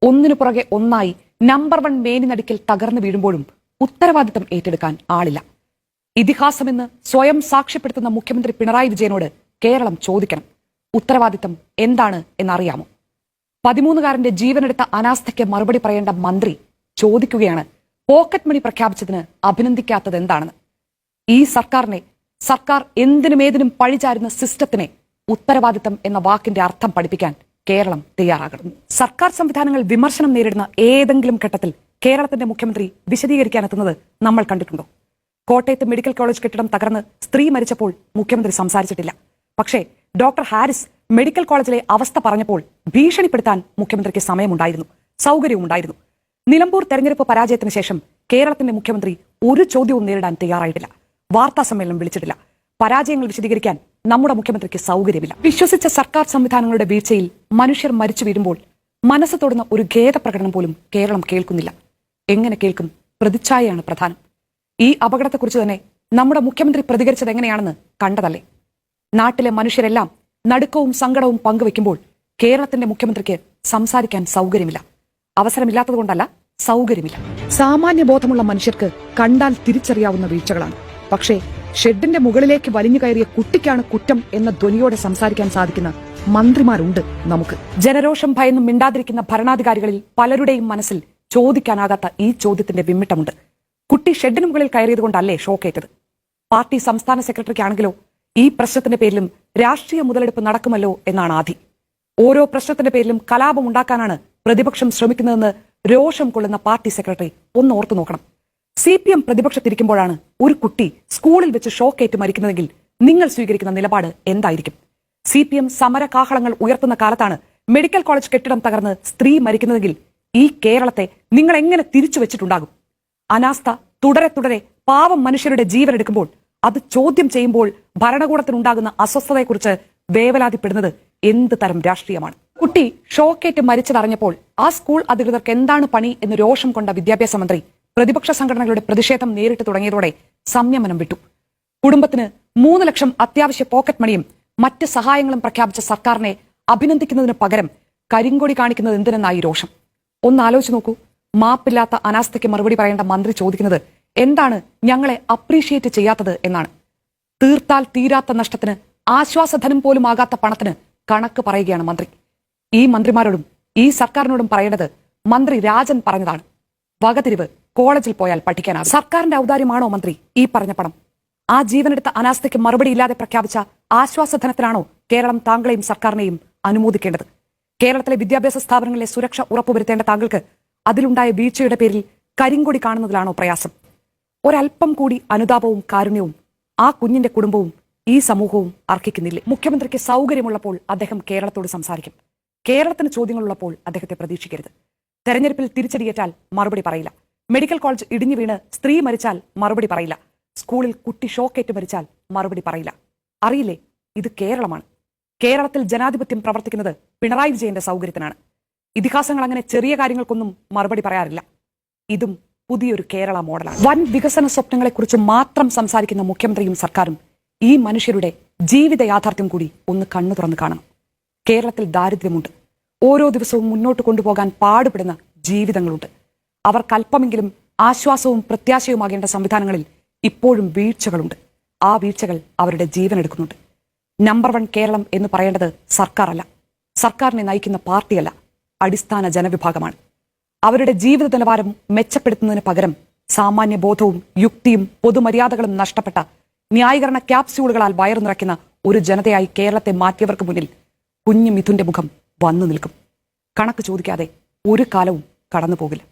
ഒന്നിനു പുറകെ ഒന്നായി നമ്പർ 1 മേനിനടിക്കൽ തകർന്നു വീഴുമ്പോഴും ഉത്തരവാദിത്തം ഏറ്റെടുക്കാൻ ആളില്ല. ഇതിഹാസമെന്ന് സ്വയം സാക്ഷ്യപ്പെടുത്തുന്ന മുഖ്യമന്ത്രി പിണറായി വിജയനോട് കേരളം ചോദിക്കണം, ഉത്തരവാദിത്തം എന്താണ് എന്നറിയാമോ? 13കാരന്റെ ജീവനെടുത്ത അനാസ്ഥയ്ക്ക് മറുപടി പറയേണ്ട മന്ത്രി ചോദിക്കുകയാണ്, പോക്കറ്റ് മണി പ്രഖ്യാപിച്ചതിന് അഭിനന്ദിക്കാത്തത് എന്താണെന്ന്. ഈ സർക്കാർ എന്തിനുമേതിനും പഴിചാരുന്ന സിസ്റ്റത്തിനെ ഉത്തരവാദിത്തം എന്ന വാക്കിന്റെ അർത്ഥം പഠിപ്പിക്കാൻ കേരളം തയ്യാറാകണം. സർക്കാർ സംവിധാനങ്ങൾ വിമർശനം നേരിടുന്ന ഏതെങ്കിലും ഘട്ടത്തിൽ കേരളത്തിന്റെ മുഖ്യമന്ത്രി വിശദീകരിക്കാനെത്തുന്നത് നമ്മൾ കണ്ടിട്ടുണ്ടോ? കോട്ടയത്ത് മെഡിക്കൽ കോളേജ് കെട്ടിടം തകർന്ന് സ്ത്രീ മരിച്ചപ്പോൾ മുഖ്യമന്ത്രി സംസാരിച്ചിട്ടില്ല. പക്ഷേ ഡോക്ടർ ഹാരിസ് മെഡിക്കൽ കോളേജിലെ അവസ്ഥ പറഞ്ഞപ്പോൾ ഭീഷണിപ്പെടുത്താൻ മുഖ്യമന്ത്രിക്ക് സമയമുണ്ടായിരുന്നു, സൗകര്യവുമുണ്ടായിരുന്നു. നിലമ്പൂർ തെരഞ്ഞെടുപ്പ് പരാജയത്തിന് ശേഷം കേരളത്തിന്റെ മുഖ്യമന്ത്രി ഒരു ചോദ്യവും നേരിടാൻ തയ്യാറായിട്ടില്ല, വാർത്താ സമ്മേളനം വിളിച്ചിട്ടില്ല. പരാജയങ്ങൾ വിശദീകരിക്കാൻ നമ്മുടെ മുഖ്യമന്ത്രിക്ക് സൗകര്യമില്ല. വിശ്വസിച്ച സർക്കാർ സംവിധാനങ്ങളുടെ വീഴ്ചയിൽ മനുഷ്യർ മരിച്ചു വീഴുമ്പോൾ മനസ്സ് തൊടുന്ന ഒരു ഖേദപ്രകടനം പോലും കേരളം കേൾക്കുന്നില്ല. എങ്ങനെ കേൾക്കും? പ്രതിച്ഛായയാണ് പ്രധാനം. ഈ അപകടത്തെക്കുറിച്ച് തന്നെ നമ്മുടെ മുഖ്യമന്ത്രി പ്രതികരിച്ചത് എങ്ങനെയാണെന്ന് കണ്ടതല്ലേ? നാട്ടിലെ മനുഷ്യരെല്ലാം നടുക്കവും സങ്കടവും പങ്കുവെക്കുമ്പോൾ കേരളത്തിന്റെ മുഖ്യമന്ത്രിക്ക് സംസാരിക്കാൻ സൗകര്യമില്ല. അവസരമില്ലാത്തതുകൊണ്ടല്ല, സൗകര്യമില്ല. സാമാന്യ ബോധമുള്ള മനുഷ്യർക്ക് കണ്ടാൽ തിരിച്ചറിയാവുന്ന വീഴ്ചകളാണ്. പക്ഷേ ഷെഡിന്റെ മുകളിലേക്ക് വലിഞ്ഞു കയറിയ കുട്ടിക്കാണ് കുറ്റം എന്ന ധ്വനിയോടെ സംസാരിക്കാൻ സാധിക്കുന്ന മന്ത്രിമാരുണ്ട് നമുക്ക്. ജനരോഷം ഭയന്ന് മിണ്ടാതിരിക്കുന്ന ഭരണാധികാരികളിൽ പലരുടെയും മനസ്സിൽ ചോദിക്കാനാകാത്ത ഈ ചോദ്യത്തിന്റെ വിമ്മിട്ടമുണ്ട്. കുട്ടി ഷെഡിന് മുകളിൽ കയറിയതുകൊണ്ടല്ലേ ഷോക്കേറ്റത്? പാർട്ടി സംസ്ഥാന സെക്രട്ടറിക്കാണെങ്കിലോ ഈ പ്രശ്നത്തിന്റെ പേരിലും രാഷ്ട്രീയ മുതലെടുപ്പ് നടക്കുമല്ലോ എന്നാണ് ആധി. ഓരോ പ്രശ്നത്തിന്റെ പേരിലും കലാപം ഉണ്ടാക്കാനാണ് പ്രതിപക്ഷം ശ്രമിക്കുന്നതെന്ന് രോഷം കൊള്ളുന്ന പാർട്ടി സെക്രട്ടറി ഒന്ന് ഓർത്തു നോക്കണം. CPM പ്രതിപക്ഷത്തിരിക്കുമ്പോഴാണ് ഒരു കുട്ടി സ്കൂളിൽ വെച്ച് ഷോക്കേറ്റ് മരിക്കുന്നതെങ്കിൽ നിങ്ങൾ സ്വീകരിക്കുന്ന നിലപാട് എന്തായിരിക്കും? CPM സമര കാഹളങ്ങൾ ഉയർത്തുന്ന കാലത്താണ് മെഡിക്കൽ കോളേജ് കെട്ടിടം തകർന്ന് സ്ത്രീ മരിക്കുന്നതെങ്കിൽ ഈ കേരളത്തെ നിങ്ങൾ എങ്ങനെ തിരിച്ചു വെച്ചിട്ടുണ്ടാകും? അനാസ്ഥ തുടരെ പാവം മനുഷ്യരുടെ ജീവനെടുക്കുമ്പോൾ അത് ചോദ്യം ചെയ്യുമ്പോൾ ഭരണകൂടത്തിനുണ്ടാകുന്ന അസ്വസ്ഥതയെക്കുറിച്ച് വേവലാതിപ്പെടുന്നത് എന്ത് തരം രാഷ്ട്രീയമാണ്? കുട്ടി ഷോക്കേറ്റ് മരിച്ചതറിഞ്ഞപ്പോൾ ആ സ്കൂൾ അധികൃതർക്ക് എന്താണ് പണി എന്ന് രോഷം കൊണ്ട വിദ്യാഭ്യാസ മന്ത്രി പ്രതിപക്ഷ സംഘടനകളുടെ പ്രതിഷേധം നേരിട്ട് തുടങ്ങിയതോടെ സംയമനം വിട്ടു. കുടുംബത്തിന് 3 ലക്ഷം അത്യാവശ്യ പോക്കറ്റ് മണിയും മറ്റ് സഹായങ്ങളും പ്രഖ്യാപിച്ച സർക്കാരിനെ അഭിനന്ദിക്കുന്നതിന് പകരം കരിങ്കൊടി കാണിക്കുന്നത് എന്തിനെന്നായി രോഷം. ഒന്ന് ആലോചിച്ച് നോക്കൂ. മാപ്പില്ലാത്ത അനാസ്ഥയ്ക്ക് മറുപടി പറയേണ്ട മന്ത്രി ചോദിക്കുന്നത് എന്താണ് ഞങ്ങളെ അപ്രീഷിയേറ്റ് ചെയ്യാത്തത് എന്നാണ്. തീർത്താൽ തീരാത്ത നഷ്ടത്തിന് ആശ്വാസധനം പോലും ആകാത്ത പണത്തിന് കണക്ക് പറയുകയാണ് മന്ത്രി. ഈ മന്ത്രിമാരോടും ഈ സർക്കാരിനോടും പറയേണ്ടത് മന്ത്രി രാജൻ പറഞ്ഞതാണ്, വകതിരിവ് കോളേജിൽ പോയാൽ പഠിക്കാനാകും. സർക്കാരിന്റെ ഔദാര്യമാണോ മന്ത്രി ഈ പറഞ്ഞ പണം? ആ ജീവനെടുത്ത അനാസ്ഥയ്ക്ക് മറുപടിയില്ലാതെ പ്രഖ്യാപിച്ച ആശ്വാസധനത്തിനാണോ കേരളം താങ്കളെയും സർക്കാരിനെയും അനുമോദിക്കേണ്ടത്? കേരളത്തിലെ വിദ്യാഭ്യാസ സ്ഥാപനങ്ങളിലെ സുരക്ഷ ഉറപ്പുവരുത്തേണ്ട താങ്കൾക്ക് അതിലുണ്ടായ വീഴ്ചയുടെ പേരിൽ കരിങ്കൊടി കാണുന്നതിലാണോ പ്രയാസം? ഒരൽപ്പം കൂടി അനുതാപവും കാരുണ്യവും ആ കുഞ്ഞിന്റെ കുടുംബവും ഈ സമൂഹവും അർഹിക്കുന്നില്ലേ? മുഖ്യമന്ത്രിക്ക് സൗകര്യമുള്ളപ്പോൾ അദ്ദേഹം കേരളത്തോട് സംസാരിക്കും. കേരളത്തിന് ചോദ്യങ്ങളുള്ളപ്പോൾ അദ്ദേഹത്തെ പ്രതീക്ഷിക്കരുത്. തെരഞ്ഞെടുപ്പിൽ തിരിച്ചടിയേറ്റാൽ മറുപടി പറയില്ല. മെഡിക്കൽ കോളേജ് ഇടിഞ്ഞു വീണ് സ്ത്രീ മരിച്ചാൽ മറുപടി പറയില്ല. സ്കൂളിൽ കുട്ടി ഷോക്കേറ്റ് മരിച്ചാൽ മറുപടി പറയില്ല. അറിയില്ലേ, ഇത് കേരളമാണ്. കേരളത്തിൽ ജനാധിപത്യം പ്രവർത്തിക്കുന്നത് പിണറായി വിജയന്റെ സൗകര്യത്തിനാണ്. ഇതിഹാസങ്ങൾ അങ്ങനെ ചെറിയ കാര്യങ്ങൾക്കൊന്നും മറുപടി പറയാറില്ല. ഇതും പുതിയൊരു കേരള മോഡലാണ്. വൻ വികസന സ്വപ്നങ്ങളെക്കുറിച്ച് മാത്രം സംസാരിക്കുന്ന മുഖ്യമന്ത്രിയും സർക്കാരും ഈ മനുഷ്യരുടെ ജീവിത യാഥാർത്ഥ്യം കൂടി ഒന്ന് കണ്ണു തുറന്ന് കാണണം. കേരളത്തിൽ ദാരിദ്ര്യമുണ്ട്. ഓരോ ദിവസവും മുന്നോട്ട് കൊണ്ടുപോകാൻ പാടുപെടുന്ന ജീവിതങ്ങളുണ്ട്. അവർക്കല്പമെങ്കിലും ആശ്വാസവും പ്രത്യാശയുമാകേണ്ട സംവിധാനങ്ങളിൽ ഇപ്പോഴും വീഴ്ചകളുണ്ട്. ആ വീഴ്ചകൾ അവരുടെ ജീവനെടുക്കുന്നുണ്ട്. നമ്പർ 1 കേരളം എന്ന് പറയേണ്ടത് സർക്കാരല്ല, സർക്കാരിനെ നയിക്കുന്ന പാർട്ടിയല്ല, അടിസ്ഥാന ജനവിഭാഗമാണ്. അവരുടെ ജീവിത നിലവാരം മെച്ചപ്പെടുത്തുന്നതിന് പകരം സാമാന്യ ബോധവും യുക്തിയും പൊതുമര്യാദകളും നഷ്ടപ്പെട്ട ന്യായീകരണ ക്യാപ്സ്യൂളുകളാൽ വയറു നിറയ്ക്കുന്ന ഒരു ജനതയായി കേരളത്തെ മാറ്റിയവർക്ക് മുന്നിൽ കുഞ്ഞു മിഥുന്റെ മുഖം വന്നു നിൽക്കും. കണക്ക് ചോദിക്കാതെ ഒരു കാലവും കടന്നു പോകില്ല.